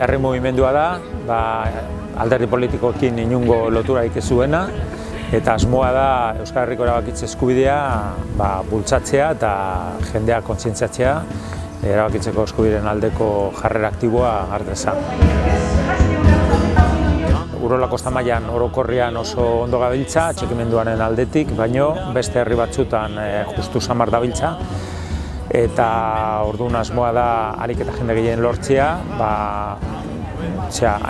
herri mugimendua da, alderdi politikoekin inungo loturarik ez zuena, eta asmoa da Euskal Herriko erabakitze eskubidea bultzatzea eta jendea kontzientziatzea erabakitzeko eskubideen aldeko jarrera aktiboa har dezan. Urola Kosta mailan orokorrean oso ondo gabiltza, atxikimenduaren aldetik, baino beste herri batzutan justu samar dabiltza. Eta orduan asmoa da ahalik eta jende gehien lortzea,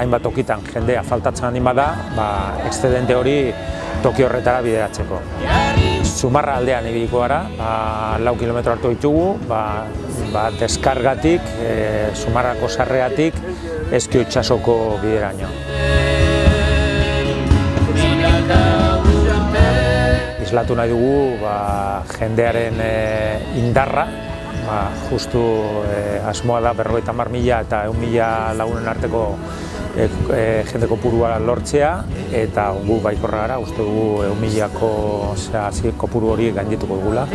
hainbat tokitan jendea faltatzen baldin bada, exzedente hori toki horretara bideratzeko. Zumarra aldean ibiliko gara, 4 kilometro hartu ditugu, deskargatik, Zumarrako sarreatik, Ezkio itsasoko bideraino. Islatu nahi dugu jendearen indarra, justu asmoa da 50.000 eta 100.000 lagunen arteko jende kopurua lortzea, eta gu baikorra gara, uste dugu 1.000ko kopuru hori gaindituko dugula.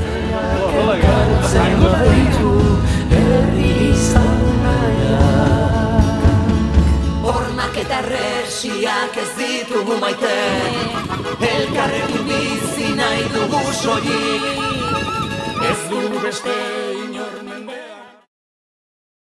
Hormak eta resiak ez ditugu maite, elkarrekin bizi nahi dugu soilik, ez du beste